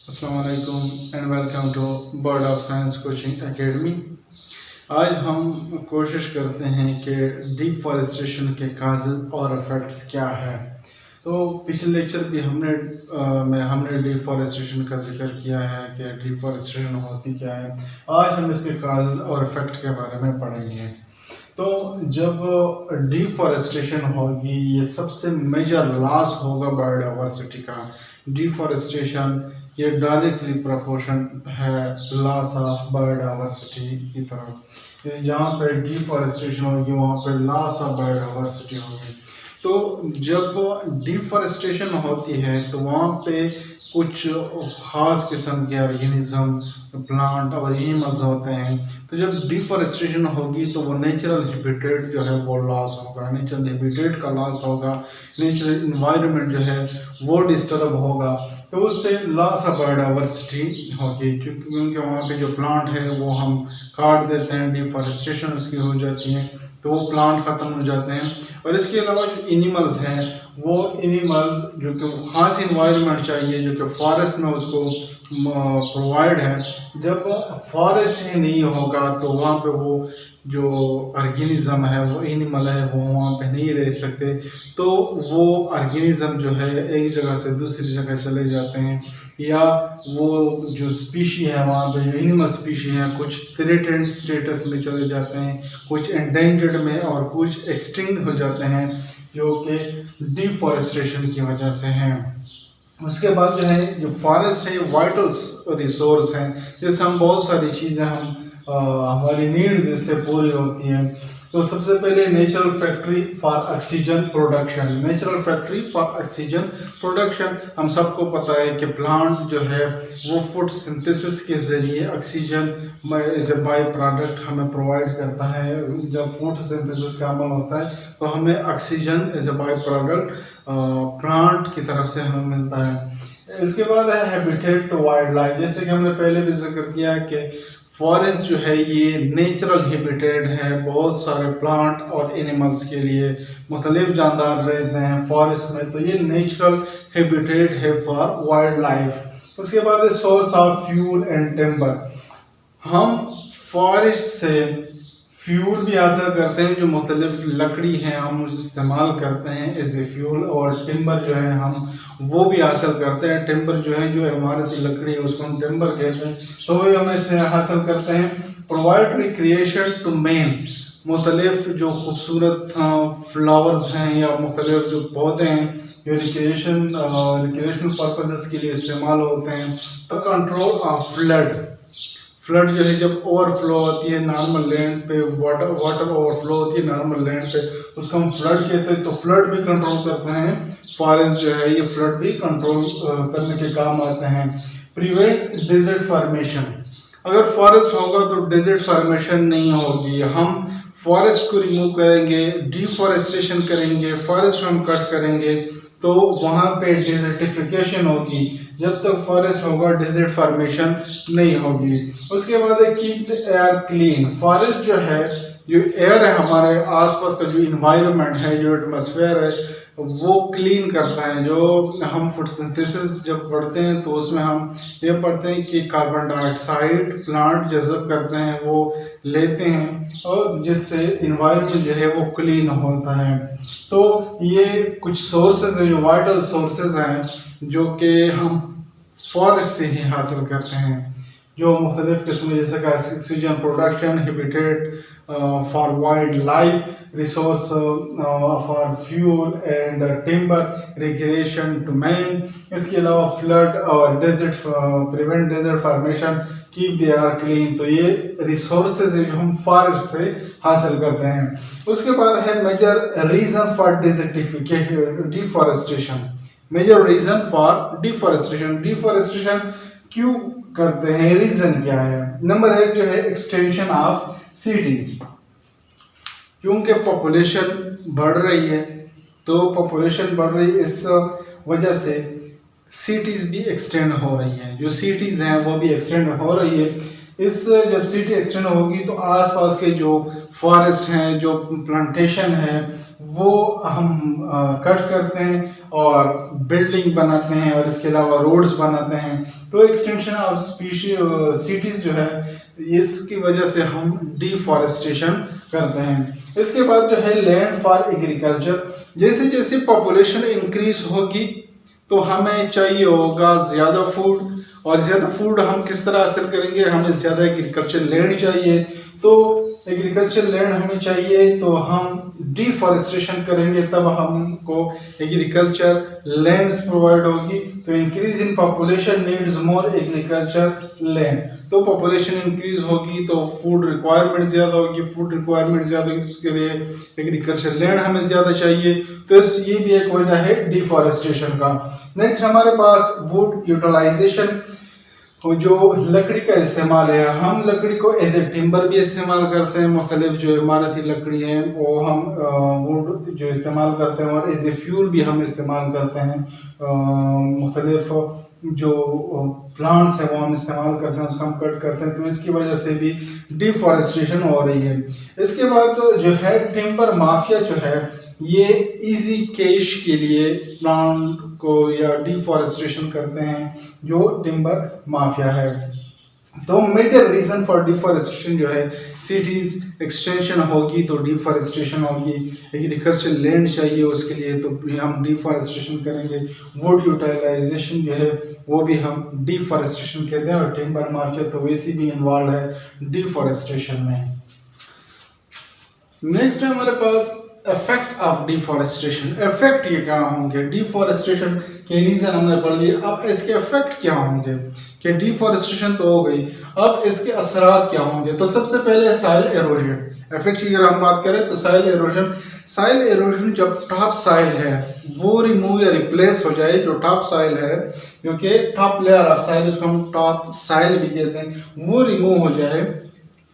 अस्सलाम वालेकुम and welcome to Bird of Science Coaching Academy. आज हम कोशिश करते हैं कि डिफॉरेस्टेशन के काजेज़ और इफ़ेक्ट्स क्या है। तो पिछले लेक्चर भी हमने डिफॉरेस्टेशन का जिक्र किया है कि डिफॉरेस्टेशन होती क्या है। आज हम इसके काजेज़ और इफ़ेक्ट के बारे में पढ़ेंगे। तो जब डिफॉरेस्टेशन होगी, ये सबसे मेजर लॉस होगा बायोडाइवर्सिटी का। डिफॉरेस्टेशन ये डायरेक्टली प्रोपोर्शन है लॉस ऑफ बायोडाइवर्सिटी की तरफ। जहाँ पे डिफॉरेस्टेशन होगी वहाँ पे लॉस ऑफ बायोडाइवर्सिटी होगी। तो जब डिफॉरेस्टेशन होती है तो वहाँ पे कुछ ख़ास किस्म के ऑर्गेनिज्म प्लांट और एनिमल्स होते हैं। तो जब डिफॉरेस्टेशन होगी तो वो नेचुरल हैबिटेट जो है वो लॉस होगा, नेचुरल हैबिटेट का लॉस होगा, नेचुरल इन्वायरमेंट जो है वो डिस्टर्ब होगा। तो उससे लॉस ऑफ बायोडाइवर्सिटी होगी क्योंकि वहाँ पे जो प्लांट है वो हम काट देते हैं, डिफॉरेस्टेशन उसकी हो जाती है तो वो प्लांट ख़त्म हो जाते हैं। और इसके अलावा जो एनिमल्स हैं वो एनिमल्स जो कि ख़ास इन्वायरमेंट चाहिए जो कि फॉरेस्ट में उसको प्रोवाइड है, जब फॉरेस्ट ही नहीं होगा तो वहाँ पे वो जो ऑर्गेनिज्म है वो एनिमल है वो वहाँ पे नहीं रह सकते। तो वो ऑर्गेनिज्म जो है एक जगह से दूसरी जगह चले जाते हैं, या वो जो स्पीशी है वहाँ पे जो एनिमल स्पीशी हैं कुछ थ्रेटेंड स्टेटस में चले जाते हैं, कुछ एंडेंजर्ड में और कुछ एक्सटिंक्ट हो जाते हैं जो कि डिफॉरेस्टेशन की वजह से हैं। उसके बाद जो है जो फॉरेस्ट है वाइटल रिसोर्स है, जैसे हम बहुत सारी चीज़ें हमारी नीड्स इससे पूरी होती हैं। तो सबसे पहले natural factory for oxygen production. Natural factory for oxygen production हम सबको पता है कि प्लांट जो है वो फोटोसिंथेसिस के ज़रिए oxygen as a by product हमें प्रोवाइड करता है। जब फोटोसिंथेसिस का अमल होता है तो हमें oxygen as a by product plant की तरफ से हमें मिलता है। इसके बाद है हैबिटेट टू वाइल्ड लाइफ। जैसे कि हमने पहले भी जिक्र किया कि फॉरेस्ट जो है ये नेचुरल हैबिटेट है बहुत सारे प्लांट और एनिमल्स के लिए। मुख्तलिफ जानदार रहते हैं फॉरेस्ट में, तो ये नेचुरल हैबिटेट है फॉर वाइल्ड लाइफ। उसके बाद है source of fuel and timber. हम फॉरेस्ट से फ्यूल भी हासिल करते हैं, जो मुख्तलिफ लकड़ी है हम उसे इस्तेमाल करते हैं एज ए फ्यूल, और टिम्बर जो है हम वो भी हासिल करते हैं। टिम्बर जो है जो इमारती लकड़ी है उसको हम टिम्बर कहते हैं, तो वही हम इसे हासिल करते हैं। Provide recreation to man. मुख्तलिफ जो खूबसूरत फ्लावर्स हैं या मुख्तलिफ जो पौधे हैं जो रिक्रिएशनल पर्पजेस के लिए इस्तेमाल होते हैं। तो कंट्रोल ऑफ फ्लड जो है जब ओवरफ्लो होती है नॉर्मल लैंड पे, वाटर ओवरफ्लो होती है नॉर्मल लैंड पे, उसको हम फ्लड कहते हैं। तो फ्लड भी कंट्रोल करते हैं फॉरेस्ट जो है, ये फ्लड भी कंट्रोल करने के काम आते हैं। Prevent desert formation. अगर फॉरेस्ट होगा तो डेजर्ट फॉर्मेशन नहीं होगी। हम फॉरेस्ट को रिमूव करेंगे, डिफॉरेस्टेशन करेंगे, फॉरेस्ट हम कट करेंगे तो वहाँ पे डेजर्टिफिकेशन होगी। जब तक फॉरेस्ट होगा डेजर्ट फॉर्मेशन नहीं होगी। उसके बाद है keep the air clean. Forest जो है जो एयर है हमारे आसपास का जो इन्वायरमेंट है, जो एटमॉस्फेयर है वो क्लीन करता है। जो हम फोटोसिंथेसिस जब पढ़ते हैं तो उसमें हम ये पढ़ते हैं कि कार्बन डाइऑक्साइड प्लांट जज़ब करते हैं, वो लेते हैं, और जिससे इन्वायरमेंट जो है वो क्लीन होता है। तो ये कुछ सोर्सेज हैं जो वाइटल सोर्सेज हैं जो कि हम फॉरेस्ट से ही हासिल करते हैं, जो मुख्तलिफ किस्म जैसे कि oxygen production, habitat for wild life, resource for fuel and timber, recreation to man. इसके अलावा फ्लड और desert, prevent desert formation, keep the air clean. तो ये रिसोर्सेज है जो हम फॉरेस्ट से हासिल करते हैं। उसके बाद है major reason for desertification, deforestation. Major reason for deforestation, deforestation क्यों करते हैं, रीजन क्या है। नंबर एक जो है एक्सटेंशन ऑफ सिटीज, क्योंकि पॉपुलेशन बढ़ रही है, तो पॉपुलेशन बढ़ रही है इस वजह से सिटीज़ भी एक्सटेंड हो रही हैं। जो सिटीज़ हैं वो भी एक्सटेंड हो रही है। इस जब सिटी एक्सटेंड होगी तो आसपास के जो फॉरेस्ट हैं, जो प्लांटेशन है, वो हम कट करते हैं और बिल्डिंग बनाते हैं और इसके अलावा रोड्स बनाते हैं, तो एक्सटेंशन ऑफ सिटीज जो है इसकी वजह से हम डिफॉरेस्टेशन करते हैं। इसके बाद जो है लैंड फॉर एग्रीकल्चर, जैसे जैसे पॉपुलेशन इंक्रीज होगी तो हमें चाहिए होगा ज़्यादा फूड, और ज़्यादा फूड हम किस तरह हासिल करेंगे, हमें ज़्यादा एग्रीकल्चर लैंड चाहिए। तो एग्रीकल्चर लैंड हमें चाहिए तो हम डिफॉरेस्टेशन करेंगे, तब हमको एग्रीकल्चर लैंड्स प्रोवाइड होगी। तो increase in population needs more agriculture land, तो पॉपुलेशन इंक्रीज होगी तो फूड रिक्वायरमेंट ज़्यादा होगी, फूड रिक्वायरमेंट ज़्यादा होगी, उसके लिए एग्रीकल्चर लैंड हमें ज़्यादा चाहिए। तो ये भी एक वजह है डिफॉरेस्टेशन का। नेक्स्ट हमारे पास वुड यूटिलाइजेशन, जो लकड़ी का इस्तेमाल है, हम लकड़ी को एज ए टिम्बर भी इस्तेमाल करते हैं, मुख्तलिफ जो इमारती लकड़ी है वो हम वुड जो इस्तेमाल करते हैं, और एज ए फ्यूल भी हम इस्तेमाल करते हैं। मुख्तलिफ जो प्लांट्स है वो हम इस्तेमाल करते हैं, उसको हम कट करते हैं, तो इसकी वजह से भी डिफॉरेस्टेशन हो रही है। इसके बाद जो है टिम्बर माफिया जो है ये इजी कैश के लिए प्लांट को या डिफॉरेस्टेशन करते हैं, जो टिम्बर माफिया है। तो मेजर रीजन फॉर डिफॉरेस्टेशन जो है सिटीज एक्सटेंशन होगी तो डिफॉरेस्टेशन होगी, एग्रीकल्चर लैंड चाहिए उसके लिए तो हम डिफॉरेस्टेशन करेंगे, वुड यूटिलाइजेशन जो है वो भी हम डिफॉरेस्टेशन कहते हैं, और टिम्बर माफिया तो वैसे भी इन्वॉल्व है डिफॉरेस्टेशन में। नेक्स्ट है हमारे पास इफेक्ट ऑफ डिफॉरेस्टेशन। इफेक्ट ये क्या होंगे, डिफॉरेस्टेशन के रीजन हमने पढ़ लिए, अब इसके इफेक्ट क्या होंगे कि डिफॉरेस्टेशन तो हो गई, अब इसके असरात क्या होंगे। तो सबसे पहले सॉइल एरोजन इफेक्ट की अगर हम बात करें तो सॉइल एरोजन जब टॉप सॉइल है वो रिमूव या रिप्लेस हो जाए, जो टॉप सॉइल है क्योंकि टॉप लेयर ऑफ सॉइल उसको हम टॉप सॉइल भी कहते हैं, वो रिमूव हो जाए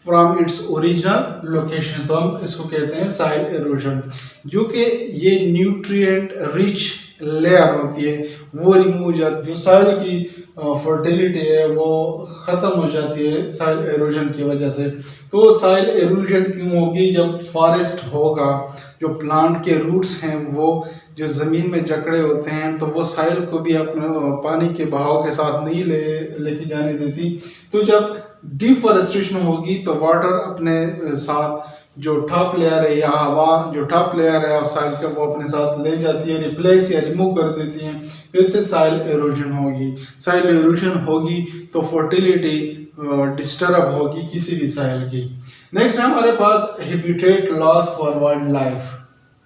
फ्रॉम इट्स ओरिजिनल लोकेशन, तो हम इसको कहते हैं सॉइल एरोजन। जो कि ये न्यूट्रिएंट रिच लेयर होती है वो रिमूव हो जाती है, सॉइल की फर्टिलिटी है वो ख़त्म हो जाती है सॉइल एरोजन की वजह से। तो सॉइल एरोजन क्यों होगी, जब फॉरेस्ट होगा, जो प्लांट के रूट्स हैं वो जो ज़मीन में जकड़े होते हैं तो वो सॉइल को भी अपने पानी के बहाव के साथ नहीं लेके जाने देती। तो जब डिफॉरेस्टेशन होगी तो वाटर अपने साथ जो टॉप लेयर है या हवा जो टॉप लेयर है सॉइल का वो अपने साथ ले जाती है, रिप्लेस या रिमूव कर देती है, इससे सॉइल एरोजन होगी। सॉइल एरोजन होगी तो फर्टिलिटी डिस्टर्ब होगी किसी भी सॉइल की। नेक्स्ट हमारे पास habitat loss for wild life,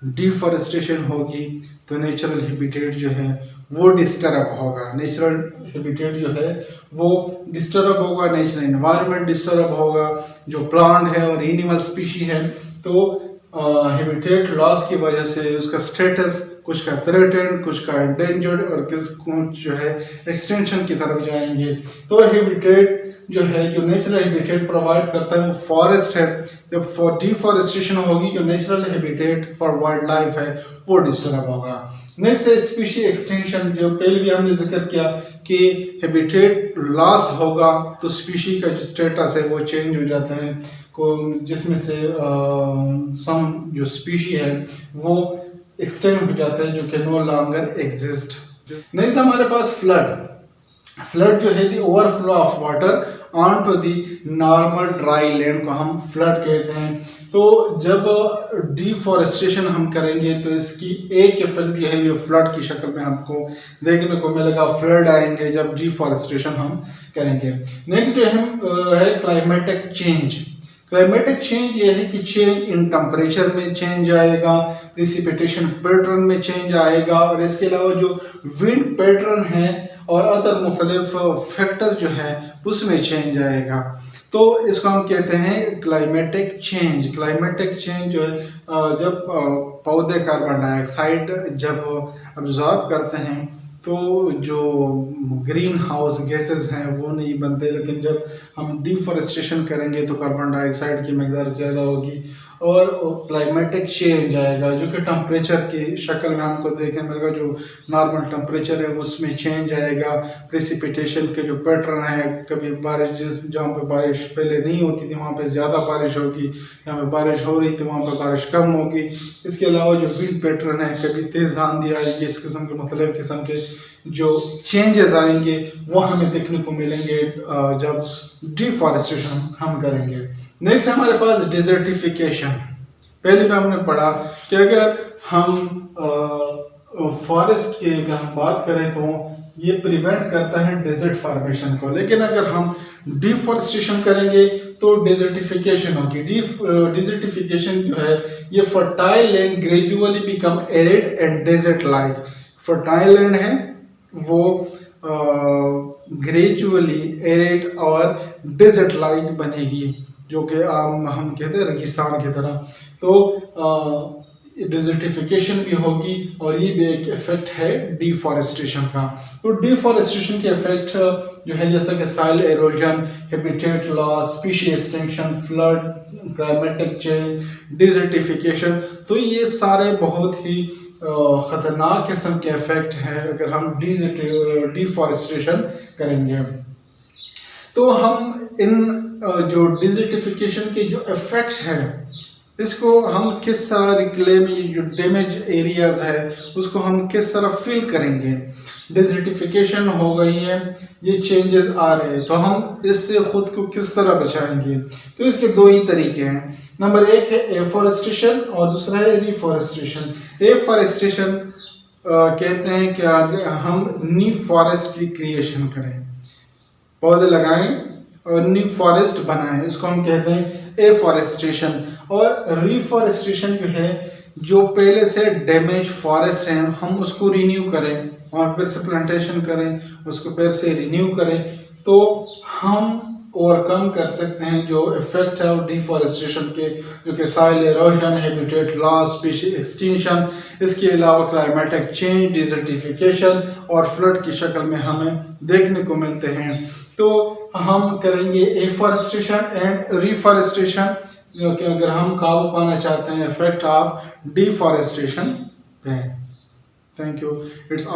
deforestation होगी तो नेचुरल हैबिटेट जो है वो डिस्टर्ब होगा, नेचुरल हैबिटेट जो है वो डिस्टर्ब होगा, नेचुरल एनवायरनमेंट डिस्टर्ब होगा, जो प्लांट है और एनिमल स्पीशी है तो हैबिटेट लॉस की वजह से उसका स्टेटस कुछ का थ्रेटेंड, कुछ का एंडेंजर्ड और कुछ जो है एक्सटेंशन की तरफ जाएंगे। तो हैबिटेट जो है जो नेचुरल हैबिटेट प्रोवाइड करता है वो फॉरेस्ट है, जब डिफॉरेस्टेशन होगी जो natural habitat for wild life है वो डिस्टर्ब होगा। नेक्स्ट है स्पीशी एक्सटेंशन, जो पहले भी हमने जिक्र किया कि हैबिटेट लॉस होगा तो स्पीशी का जो स्टेटस है वो चेंज हो जाता है, जिसमें से सम जो स्पीशी है वो एक्सटेंड हो जाता है जो कि नो लॉन्गर एग्जिस्ट। नेक्स्ट हमारे पास फ्लड जो है the overflow of water on to the normal dry land को हम फ्लड कहते हैं। तो जब डिफॉरेस्टेशन हम करेंगे तो इसकी एक इफेक्ट जो है ये फ्लड की शक्ल में आपको देखने को मिलेगा, फ्लड आएंगे जब डिफॉरेस्टेशन हम करेंगे। नेक्स्ट जो है क्लाइमेटिक चेंज। क्लाइमेटिक चेंज ये है कि चेंज इन टेम्परेचर में चेंज आएगा, प्रिसिपिटेशन पैटर्न में चेंज आएगा, और इसके अलावा जो विंड पैटर्न है और अदर मुख्तलिफ फैक्टर जो है उसमें चेंज आएगा। तो इसको हम कहते हैं क्लाइमेटिक चेंज। क्लाइमेटिक चेंज जो है जब पौधे कार्बन डाइऑक्साइड जब अब्जॉर्ब करते हैं तो जो ग्रीन हाउस गैसेस हैं वो नहीं बनते, लेकिन जब हम डिफॉरेस्टेशन करेंगे तो कार्बन डाइऑक्साइड की मकदार ज़्यादा होगी और क्लाइमेटिक चेंज आएगा, जो कि टेम्परेचर की शक्ल में हमको देखने मिलेगा। जो नॉर्मल टेम्परेचर है उसमें चेंज आएगा। प्रेसिपिटेशन के जो पैटर्न है, कभी बारिश जहाँ पे बारिश पहले नहीं होती थी वहाँ पे ज़्यादा बारिश होगी, जहाँ पे बारिश हो रही थी वहाँ पे बारिश कम होगी। इसके अलावा जो विंड पैटर्न है, कभी तेज़ आंधी आएगी, इस किस्म के मुख्तलिफ किस्म के जो चेंजेस आएंगे वो हमें देखने को मिलेंगे जब डिफॉरेस्टेशन हम करेंगे। नेक्स्ट है हमारे पास डिजर्टिफिकेशन। पहले भी हमने पढ़ा कि अगर हम फॉरेस्ट की अगर हम बात करें तो ये प्रिवेंट करता है डेजर्ट फॉर्मेशन को, लेकिन अगर हम डिफॉरेस्टेशन करेंगे तो डिजर्टिफिकेशन होगी। डिजर्टिफिकेशन जो है ये fertile land gradually become arid and desert like. Fertile land है वो ग्रेजुअली एरिड और डेजर्ट लाइक बनेगी, जो कि हम कहते हैं रेगिस्तान की तरह। तो डिजर्टिफिकेशन भी होगी और ये भी एक इफेक्ट है डिफॉरेस्टेशन का। तो डिफॉरेस्टेशन के इफेक्ट जो है जैसे कि soil halogen, habitat loss, species extinction, flood, climatic change, desertification, तो ये सारे बहुत ही ख़तरनाक किस्म के इफेक्ट हैं अगर हम डिफॉरेस्टेशन करेंगे। तो हम इन जो डिजर्टिफिकेशन के जो इफेक्ट्स हैं इसको हम किस तरह रिक्लेम, जो डैमेज एरियाज है उसको हम किस तरह फिल करेंगे। डिजर्टिफिकेशन हो गई है, ये चेंजेस आ रहे हैं, तो हम इससे खुद को किस तरह बचाएंगे। तो इसके दो ही तरीके हैं। नंबर एक है एफॉरेस्टेशन और दूसरा है रिफॉरेस्टेशन। एफॉरेस्टेशन कहते हैं कि हम न्यू फॉरेस्ट की क्रिएशन करें, पौधे लगाएं और न्यू फॉरेस्ट बनाएं, इसको हम कहते हैं एफॉरेस्टेशन। और रिफॉरेस्टेशन जो है जो पहले से डैमेज फॉरेस्ट है हम उसको रिन्यू करें, वहाँ फिर से प्लांटेशन करें, उसको फिर से रिन्यू करें, तो हम ओवरकम कर सकते हैं जो इफेक्ट है डिफॉरेस्टेशन के, जो कि soil halogen, habitat loss, species extinction, इसके अलावा क्लाइमेटिक चेंज, डिजर्टिफिकेशन और फ्लड की शक्ल में हमें देखने को मिलते हैं। तो हम करेंगे एफॉरेस्टेशन एंड रिफॉरेस्टेशन, जो कि अगर हम काबू पाना चाहते हैं इफेक्ट ऑफ डिफॉरेस्टेशन पे। Thank you. इट्स